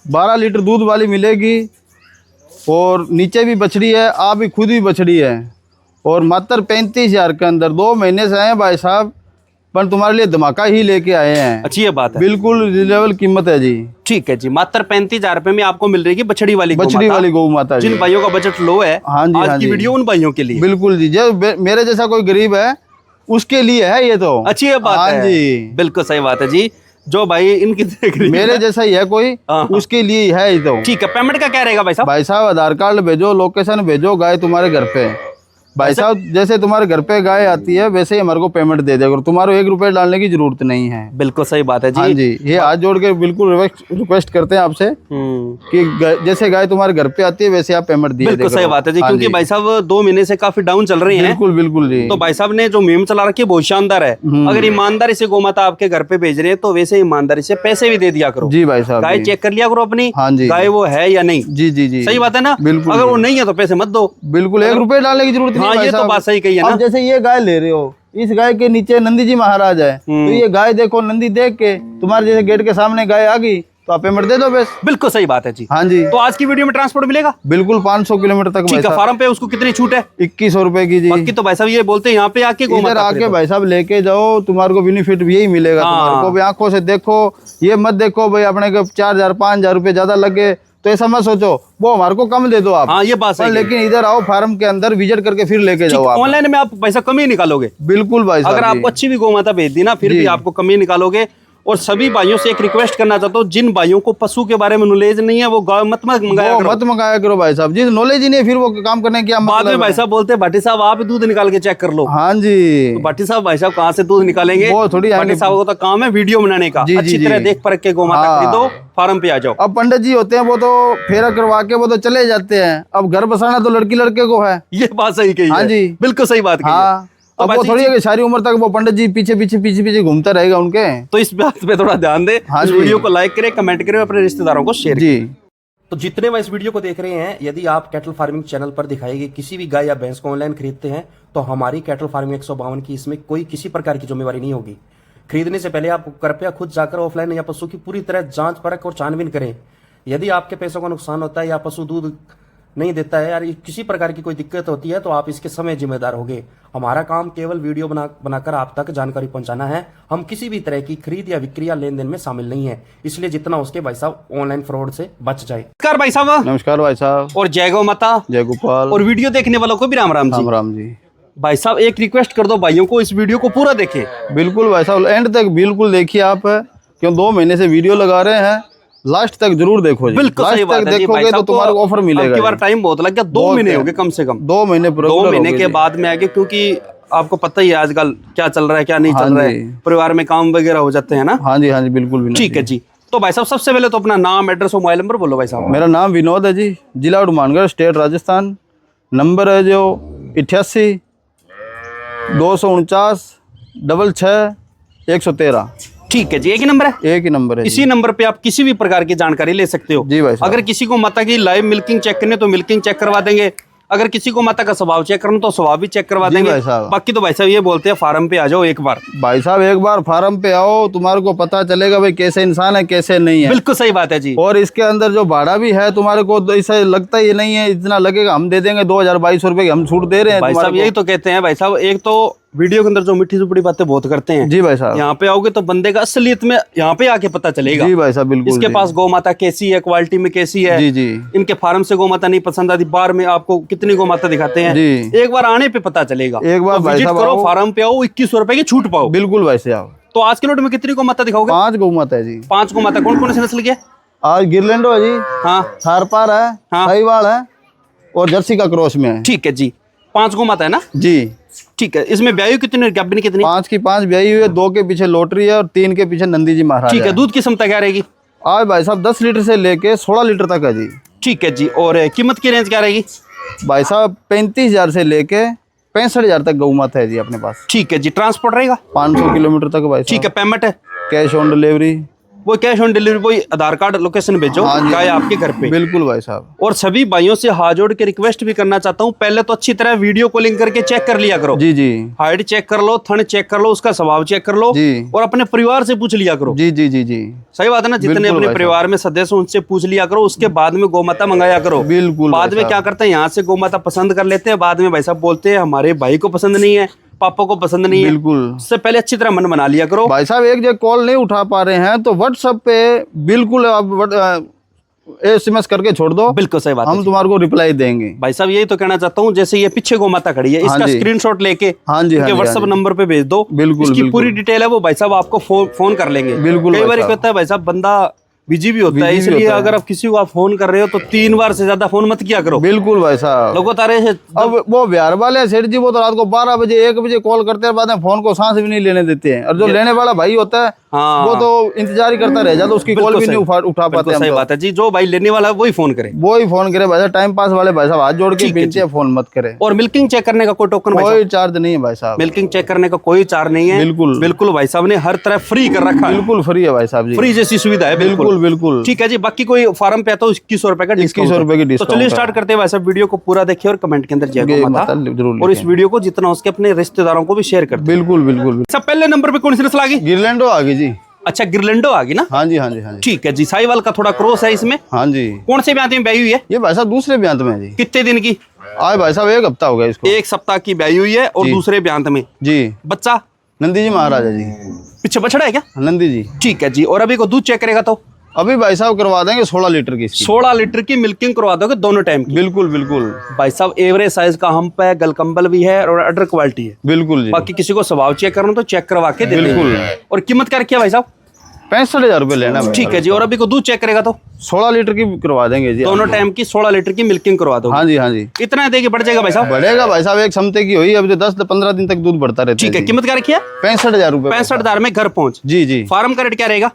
12 litre दूध वाली मिलेगी। और नीचे भी बछड़ी है, आप भी खुद भी बछड़ी है। और मात्र 35,000 के अंदर 2 महीने से आए हैं भाई साहब, पर तुम्हारे लिए धमाका ही लेके आए हैं। अच्छी ये बात है, बिल्कुल रिजनेबल कीमत है जी। ठीक है जी, मात्र 35,000 रुपए में आपको मिल रही है बछड़ी वाली गौ माता जी। जिन भाइयों का बजट लो है, हाँ जी, आज की वीडियो उन भाइयों के लिए। बिल्कुल जी, जो मेरे जैसा कोई गरीब है उसके लिए है ये तो। अच्छी ये बात है जी, बिल्कुल सही बात है जी। जो भाई इनकी देख रही मेरे जैसा ही है कोई, उसके लिए है ये तो। ठीक है, पेमेंट का क्या रहेगा भाई साहब? भाई साहब आधार कार्ड भेजो, लोकेशन भेजो, गाय तुम्हारे घर पे। भाई साहब जैसे तुम्हारे घर पे गाय आती है वैसे ही हमारे को पेमेंट दे देगा, तुम्हारे 1 रुपये डालने की जरूरत नहीं है। बिल्कुल सही बात है जी। हाँ जी, ये हाथ जोड़ के बिल्कुल रिक्वेस्ट करते हैं आपसे कि जैसे गाय तुम्हारे घर पे आती है वैसे आप पेमेंट दिए। बिल्कुल सही बात है जी, क्योंकि भाई साहब 2 महीने से काफी डाउन चल रही हैं। बिल्कुल बिल्कुल जी। तो भाई साहब ने जो मुहिम चला रखी है बहुत शानदार है। अगर ईमानदारी से गोमाता आपके घर पे भेज रहे हैं तो वैसे ईमानदारी से पैसे भी दे दिया करो जी भाई साहब। गाय चेक कर लिया करो अपनी, हाँ जी, गाय वो है या नहीं। जी जी जी, सही बात है ना। बिल्कुल, अगर वो नहीं है तो पैसे मत दो। बिल्कुल 1 रुपये डालने की जरूरत नहीं। हाँ, ये तो बात सही कही है ना। अब जैसे ये गाय ले रहे हो, इस गाय के नीचे नंदी जी महाराज है, तो ये गाय देखो, नंदी देख के तुम्हारे जैसे गेट के सामने गाय आ गई तो आप पेमेंट दे दो बस। बिल्कुल सही बात है जी। हाँ जी। तो आज की वीडियो में ट्रांसपोर्ट मिलेगा बिल्कुल 500 किलोमीटर तक। ठीक है, फार्म पे उसको कितनी छूट है? 2100 रुपए की जी। बाकी तो भाई साहब ये बोलते हैं यहाँ पे आके इधर आके भाई साहब लेके जाओ, तुम्हारे को बेनिफिट यही मिलेगा। तुम्हारे को भी आंखों से देखो, ये मत देखो भाई अपने को 4,000 5,000 रुपए ज्यादा लगे तो ऐसा मत सोचो, वो हमारे को कम दे दो आप। हाँ, ये बात सही है। लेकिन इधर आओ, फार्म के अंदर विजिट करके फिर लेके जाओ आप। ऑनलाइन में आप पैसा कम ही निकालोगे। बिल्कुल भाई साहब, अगर आपको अच्छी भी गोमाता भेज दी ना फिर भी आपको कम ही निकालोगे। और सभी भाइयों से एक रिक्वेस्ट करना चाहता हूँ, जिन भाइयों को पशु के बारे में नॉलेज नहीं है वो गाय मत मंगाया करो भाई साहब। जिस नॉलेज ही नहीं है फिर वो काम करने की क्या मतलब। बाद में भाई साहब बोलते हैं भाटी साहब आप दूध निकाल के चेक कर लो। हाँ जी, तो भाटी साहब भाई साहब कहाँ से दूध निकालेंगे? वो थोड़ी भाटी साहब को तो काम है वीडियो बनाने का। अच्छी तरह देख परख के गोमाता खरीदो, फार्म पे आ जाओ। अब पंडित जी होते हैं वो तो फेरा करवा के वो तो चले जाते हैं, अब घर बसाना तो लड़की लड़के को है। ये बात सही कही। हाँ जी, बिल्कुल सही बात कही। तो अब वो थोड़ी है कि सारी उम्र तक वो पंडित जी पीछे पीछे पीछे पीछे घूमता रहेगा उनके। तो इस बात पे थोड़ा ध्यान दे। इस वीडियो को लाइक करें, कमेंट करें, अपने रिश्तेदारों को शेयर करें। तो जितने मैं इस वीडियो को देख रहे हैं, यदि आप कैटल फार्मिंग चैनल पर दिखाई गई किसी भी गाय या भैंस को ऑनलाइन खरीदते हैं तो हमारी कैटल फार्मिंग 152 की इसमें कोई किसी प्रकार की जिम्मेवारी नहीं होगी। खरीदने से पहले आप कृपया खुद जाकर ऑफलाइन या पशु की पूरी तरह जांच परख और छानबीन करें। यदि आपके पैसों का नुकसान होता है या पशु दूध नहीं देता है या किसी प्रकार की कोई दिक्कत होती है तो आप इसके समय जिम्मेदार होंगे। हमारा काम केवल वीडियो बनाकर आप तक जानकारी पहुंचाना है। हम किसी भी तरह की खरीद या विक्री या लेन देन में शामिल नहीं है, इसलिए जितना उसके भाई साहब ऑनलाइन फ्रॉड से बच जाए। नमस्कार भाई साहब। नमस्कार भाई साहब। और जय गौ माता, जय गोपाल। और वीडियो देखने वालों को भी राम राम जी। राम राम जी। भाई साहब एक रिक्वेस्ट कर दो भाइयों को, इस वीडियो को पूरा देखें। बिल्कुल भाई साहब, एंड तक बिल्कुल देखिए आप, क्यों 2 महीने से वीडियो लगा रहे हैं, लास्ट तक जरूर देखो जी। बिल्कुल सही बात है जी। देखोगे तो तुम्हारे को ऑफर मिलेगा। बार टाइम बहुत लग गया, 2 महीने हो गए कम से कम। 2 महीने 2 महीने के बाद में आगे, क्योंकि आपको पता ही है आजकल क्या चल रहा है क्या नहीं चल रहा है, परिवार में काम वगैरह हो जाते हैं ना। हाँ जी, हाँ जी, बिल्कुल। ठीक है जी। तो भाई साहब सबसे पहले तो अपना नाम, एड्रेस और मोबाइल नंबर बोलो भाई साहब। मेरा नाम विनोद है जी, जिला हनुमानगढ़, स्टेट राजस्थान। नंबर है जो 88 249 66 113। ठीक है जी, एक ही नंबर है? एक ही नंबर है। इसी नंबर पे आप किसी भी प्रकार की जानकारी ले सकते हो जी भाई साहब। अगर किसी को माता की लाइव मिल्किंग चेक करनी तो मिल्किंग चेक करवा देंगे। अगर किसी को माता का स्वभाव चेक करना तो स्वभाव भी चेक करवा देंगे। बाकी तो भाई साहब ये बोलते हैं फार्म पे आ जाओ एक बार। भाई साहब एक बार फार्म पे आओ, तुम्हारे को पता चलेगा भाई कैसे इंसान है कैसे नहीं है। बिल्कुल सही बात है जी। और इसके अंदर जो भाड़ा भी है तुम्हारे को ऐसा लगता ही नहीं है, इतना लगेगा हम दे देंगे 2,022 रुपए की हम छूट दे रहे हैं। भाई साहब यही तो कहते हैं भाई साहब, एक तो वीडियो के अंदर जो मिट्टी सुपड़ी बातें बहुत करते हैं जी भाई साहब, यहाँ पे आओगे तो बंदे का असलियत में यहाँ पे आके पता चलेगा। जी भाई साहब, बिल्कुल। इसके पास गौ माता कैसी है, क्वालिटी में कैसी है। जी जी। इनके फार्म से गौ माता नहीं पसंद आती, बार में आपको कितनी गौ माता दिखाते हैं जी। एक बार आने पे पता चलेगा। एक बार तो विजिट करो, फार्म पे आओ, 2100 रुपए की छूट पाओ। बिल्कुल भाई साहब। तो आज के लोट में कितनी गौ माता दिखाओगे? 5 गौ माता है जी। 5 गौ माता कौन कौन से नस्ल की है? आज गिरलैंडो है जी, हाँ, थारपार है, साहिवाल है और जर्सी का क्रॉस में है। ठीक है जी, 5 गौ माता है ना जी। ठीक है, इसमें ब्यायु कितनी, गाभिन कितनी? 5 की 5 ब्याई हुई है, 2 के पीछे लोटरी है और 3 के पीछे नंदी जी महाराज। ठीक है, दूध की क्षमता क्या रहेगी? आज भाई साहब 10 लीटर से लेके 16 लीटर तक है जी। ठीक है जी। और कीमत की रेंज क्या रहेगी? भाई साहब 35,000 से लेके 65,000 तक गौ माता है जी अपने पास। ठीक है जी। ट्रांसपोर्ट रहेगा 500 किलोमीटर तक भाई। ठीक है। पेमेंट है कैश ऑन डिलीवरी। वो कैश ऑन डिलीवरी, वो आधार कार्ड लोकेशन भेजो, हाँ जी, गाय आपके घर पे। बिल्कुल भाई साहब। और सभी भाइयों से हाथ जोड़ के रिक्वेस्ट भी करना चाहता हूँ, पहले तो अच्छी तरह वीडियो कॉलिंग करके चेक कर लिया करो। जी जी हाइट चेक कर लो, थन चेक कर लो, उसका स्वभाव चेक कर लो, जी और अपने परिवार से पूछ लिया करो। जी जी जी जी सही बात है ना, जितने बिल्कुल अपने भाई परिवार में सदस्य उनसे पूछ लिया करो, उसके बाद में गौमाता मंगाया करो। बिल्कुल बाद भाई में क्या साहब। करते हैं, यहाँ से गौमाता पसंद कर लेते हैं, बाद में भाई साहब बोलते हैं हमारे भाई को पसंद नहीं है, पापा को पसंद नहीं है। बिल्कुल उससे पहले अच्छी तरह मन बना लिया करो। भाई साहब, एक जगह कॉल नहीं उठा पा रहे हैं तो व्हाट्सएप पे बिल्कुल आप SMS करके छोड़ दो, बिल्कुल सही बात है हम जी। तुम्हारे को रिप्लाई देंगे। भाई साहब यही तो कहना चाहता हूँ, जैसे ये पीछे गौमाता खड़ी है, हाँ इसका जी। स्क्रीनशॉट लेके हाँ जी, हाँ जी, व्हाट्सएप हाँ जी। नंबर पे भेज दो। बिल्कुल, इसकी बिल्कुल। पूरी डिटेल है, वो भाई साहब आपको फोन कर लेंगे। बिल्कुल कई भाई बार साहब। क्या होता है भाई साहब, बंदा बिजी भी होता है, बिजी भी इसलिए होता है। अगर आप किसी को आप फोन कर रहे हो तो 3 बार से ज्यादा फोन मत किया करो। बिल्कुल भाई साहब। लगातार ऐसे अब वो बिहार वाले सेठ जी, वो तो रात को 12 बजे 1 बजे कॉल करते हैं, बाद में फोन को सांस भी नहीं लेने देते हैं, और जो लेने वाला भाई होता है हाँ। वो तो इंतजार ही करता रह जाता, उसकी कॉल बिल्कुल भी नहीं सही। उठा पाते बिल्कुल हम सही तो। बात है जी, जो भाई लेने वाला है वही फोन करे। वो ही फोन करे भाई साहब, टाइम पास वाले भाई साहब हाथ जोड़ के ठीक है विनती है, फोन मत करे। और मिल्किंग चेक करने का कोई टोकन भाई साहब? कोई चार्ज नहीं है भाई साहब। मिल्किंग चेक करने का कोई चार्ज नहीं है। बिल्कुल। बिल्कुल भाई साहब ने हर तरह फ्री कर रखा है। बिल्कुल फ्री है भाई साहब जी। फ्री जैसी सुविधा है। बिल्कुल बिल्कुल। ठीक है जी, बाकी कोई फार्म पे आता है 2100 रुपए का डिस्काउंट। 2100 रुपए की तो डिस्काउंट चलिए है। स्टार्ट करते हैं भाई साहब, वीडियो को पूरा देखिए और कमेंट के अंदर जय जय गौ माता, माता जरूर और इस लिखें। वीडियो को जितना उसके अपने रिश्तेदारों को भी शेयर कर दे। बिल्कुल बिल्कुल। सब पहले नंबर पे कौन सी नस्ल आ गई? गिरलैंडो आ गई जी। अच्छा गिरलेंडो आ गई ना। हाँ जी हाँ जी हाँ जी। ठीक है जी, साहिवाल का थोड़ा क्रॉस है इसमें। हाँ जी। कौन से ब्याह में ब्याई हुई है? ये भाई साहब दूसरे ब्यांत में है जी। कितने दिन की? आज भाई साहब 1 हफ्ता हो गया इसको। 1 सप्ताह की ब्याई हुई है, और जी। दूसरे ब्यांत में जी। बच्चा नंदी जी महाराजा जी। पीछे बछड़ा है क्या? नंदी जी। ठीक है जी, और अभी को दूध चेक करेगा तो अभी भाई साहब करवा देंगे 16 लीटर की इसकी। 16 लीटर की मिल्किंग करवा दोगे दोनों टाइम की? बिल्कुल बिल्कुल। भाई साहब एवरेज साइज का हम्प है, गलकंबल भी है, और अडर क्वालिटी है। बिल्कुल जी। बाकी किसी को स्वभाव चेक करना तो चेक करवा के दे बिल्कुल। देंगे। और कीमत क्या रखी है भाई साहब? 65,000 रुपये लेना भाई। ठीक है जी, और अभी को दूध चेक करेगा तो 16 लीटर की करवा देंगे जी। दोनों टाइम की 16 लीटर की मिल्किंग करवा दो। हाँ जी हाँ जी। इतना देके बढ़ जाएगा भाई साहब? बढ़ेगा भाई साहब, एक समते की हुई, अभी तो 10 से 15 दिन तक दूध बढ़ता रहता है। ठीक है, जी। कीमत क्या रखी है? 65,000 रुपये। 65,000 में घर पहुंच। जी जी। फार्म का रेट क्या रहेगा?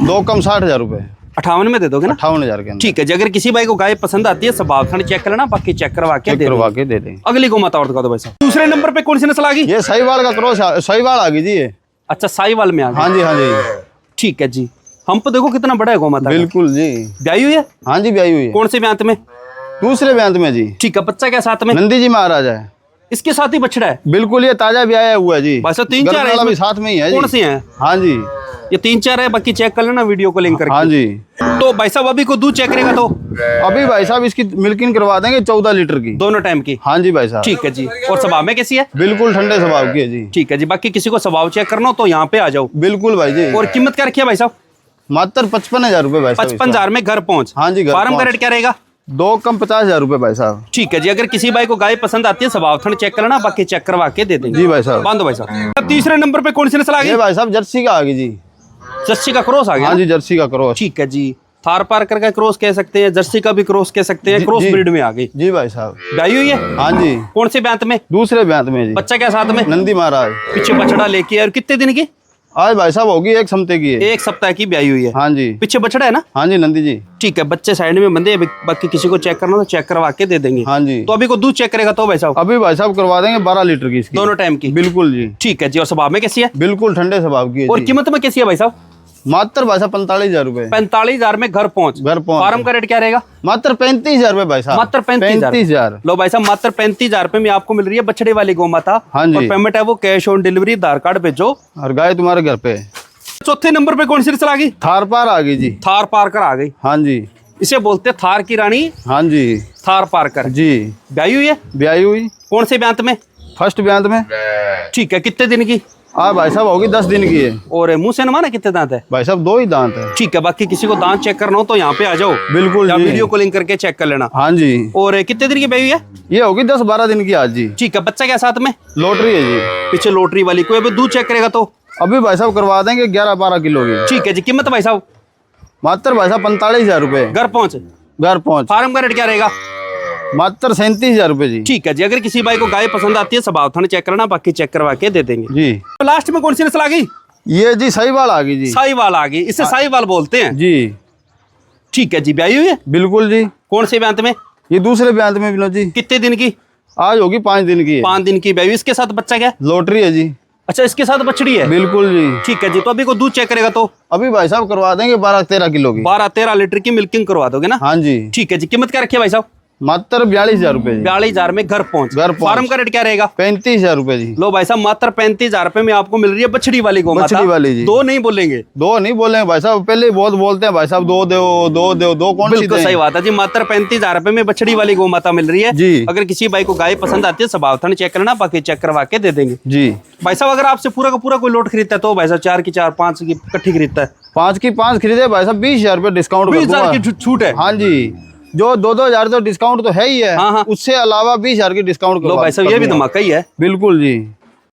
2 कम 60,000 रुपये। 58 में दे दोगे ना? 58,000 के अंदर। ठीक है जी, अगर किसी भाई को गाय पसंद आती है स्वभाव खानी चेक कर लेना, बाकी चेक करवा के चेक दे करवा देंगे। के दे देंगे। अगली को मत और दिखा दो भाई साहब। दूसरे नंबर पे कौन सी नस्ल आ गई? ये साहिवाल का क्रॉस, साहिवाल आ गई जी ये। अच्छा साहिवाल में आ गई। हाँ जी हाँ जी। ठीक है जी, हम तो देखो कितना बड़ा है गौमाता का। बिल्कुल जी। ब्याई हुई है? हाँ जी ब्याई हुई है। कौन से ब्यांत में? दूसरे ब्यांत में जी। ठीक है, बच्चा क्या साथ में? नंदी जी महाराजा है। इसके साथ ही बछड़ा है? बिल्कुल, ये ताजा ब्याया हुआ है जी। भाई साहब 3-4 गर्म है वाला भी इसमें? साथ में ही है जी। कौन सी है? हाँ जी ये 3-4 है, बाकी चेक कर लेना वीडियो को लिंक करके। हाँ जी। तो भाई साहब अभी को दूध चेक करेगा तो अभी भाई साहब इसकी मिल्किंग करवा देंगे 14 लीटर की। दोनों टाइम की? हाँ जी भाई साहब। ठीक है जी, और स्वभाव में कैसी है? बिल्कुल ठंडे स्वभाव की है जी। ठीक है जी, बाकी किसी को स्वभाव चेक करना हो तो यहाँ पे आ जाओ। बिल्कुल भाई जी। और कीमत क्या रखी है भाई साहब? मात्र 55,000 रुपये भाई साहब। 55,000 में घर पहुंच। हाँ जी, घर फार्म का पहुंच। रेट क्या रहेगा? 2 कम 50,000 रुपये भाई साहब। ठीक है जी, अगर किसी भाई को गाय पसंद आती है स्वभाव थोड़ा चेक कर लेना, बाकी चेक करवा के दे देंगे। जी भाई साहब। बांधो भाई साहब। अब तीसरे नंबर पे कौन सी नस्ल आ ये गई? भाई साहब जर्सी का आ गई जी। जर्सी का क्रॉस आ गया? हाँ जी जर्सी का क्रॉस। ठीक है जी, थार पारकर का क्रॉस कह सकते हैं, जर्सी का भी क्रॉस कह सकते हैं, जी, क्रॉस जी। ब्रीड में आ गई। जी भाई साहब। ब्याई हुई है? हाँ जी। कौन से ब्यांत में? दूसरे ब्यांत में जी। बच्चा क्या साथ में? नंदी महाराज। पीछे बछड़ा लेके, और कितने दिन की? आज भाई साहब होगी 1 समते की है। 1 सप्ताह की ब्याई हुई है। हाँ जी। पीछे बछड़ा है ना? हाँ जी नंदी जी। ठीक है, बच्चे साइड में बंधे, बाकी किसी को चेक करना तो चेक करवा के दे देंगे। हाँ जी। तो अभी को दूध चेक करेगा तो भाई साहब अभी भाई साहब करवा देंगे 12 लीटर की इसकी। दोनों टाइम की? बिल्कुल जी। ठीक है जी, और स्वभाव में कैसी है? बिल्कुल ठंडे स्वभाव की है और जी। कीमत में कैसी है भाई साहब? मात्र भाई साहब 45,000 रुपये। 45,000 में घर पहुंच। घर पहुंच। फार्म का रेट क्या रहेगा? मात्र 35,000 रुपये भाई साहब। मात्र 35,000। लो भाई साहब, मात्र 35,000 रुपए में आपको मिल रही है बछड़े वाली गौ माता। हाँ जी। और पेमेंट है वो cash on delivery, Aadhaar card भेजो। और गाय तुम्हारे घर पे। चौथे नंबर पे कौन सी नस्ल आ गई? थार पार आ गई जी। थार पारकर आ गई। हाँ जी। इसे बोलते हैं थार की रानी, हाँ जी। थार पारकर। जी। ब्याई हुई है? ब्याई हुई कौन से ब्यांत में? फर्स्ट ब्यांत में। ठीक है, कितने दिन की? भाई साहब होगी 10 दिन की है। और मुंह से नमाना कितने दांत है? भाई साहब 2 ही दांत है। ठीक है, बाकी किसी को दांत चेक करना हो तो यहाँ पे आ जाओ। बिल्कुल या जी। वीडियो कॉलिंग करके चेक कर लेना। हाँ जी। और कितने दिन की ब्याई हुई है? ये होगी 10-12 दिन की आज जी। ठीक है, बच्चा क्या साथ में? लॉटरी है जी। पीछे लोटरी वाली। कोई अभी दूध चेक करेगा तो? अभी भाई साहब करवा देंगे 11-12 किलो की। ठीक है जी, कीमत भाई साहब? मात्र भाई साहब 45,000 रुपये। घर पहुंच। घर पहुँच। फार्म का रेट क्या रहेगा? मात्र 37,000 रुपये जी। ठीक है जी, अगर किसी भाई को गाय पसंद आती है स्वभाव थाने चेक करना, बाकी चेक करवा के दे देंगे। जी। तो लास्ट में कौन सी नस्ल आ गई? ये जी साहिवाल आ गई जी। साहिवाल आ गई, इसे साहिवाल बोलते हैं। जी। ठीक है जी, ब्याई हुई है? बिल्कुल जी। कौन से ब्यांत में? ये दूसरे ब्यांत में विनोद जी। कितने दिन की? आज होगी 5 दिन की है। 5 दिन की ब्याई हुई। इसके साथ बच्चा क्या है? लॉटरी है जी। अच्छा, इसके साथ बछड़ी है? बिल्कुल जी। ठीक है जी। तो अभी को दूध चेक करेगा तो अभी भाई साहब करवा देंगे 12-13 किलो की। 12-13 लीटर की मिल्किंग करवा दोगे ना? हाँ जी। ठीक है जी। कीमत क्या रखी है भाई साहब? मात्र 42,000 रुपए जी। 42,000 में घर पहुंच। फार्म का रेट क्या रहेगा? 35,000 रुपए जी। लो भाई साहब, मात्र 35,000 रुपए में आपको मिल रही है बछड़ी वाली गौ माता। बछड़ी वाली जी। दो नहीं बोलेंगे? दो नहीं बोलेंगे भाई साहब, पहले ही बहुत बोलते हैं भाई साहब, दो दो दो दो दो, कौन सी बिल्कुल दें? सही बात है जी। मात्र 35,000 रुपए में बछड़ी वाली गौ माता मिल रही है जी। अगर किसी भाई को गाय पसंद आती है, स्वभाव चेक करना, बाकी चेक करवा के दे देंगे जी। भाई साहब। अगर आपसे पूरा का पूरा कोई लोट खरीदता है तो भाई साहब 4 की 4, 5 की इकट्ठी खरीदता है, 5 की 5 खरीदे भाई साहब 20,000 रुपए डिस्काउंट कर 20,000 दूंगा। की छूट है? हाँ जी। जो 2-2 हजार तो डिस्काउंट तो है ही है। हाँ हाँ। उससे अलावा 20,000 की डिस्काउंट लो भाई साहब, ये भी धमाका ही है। बिल्कुल जी।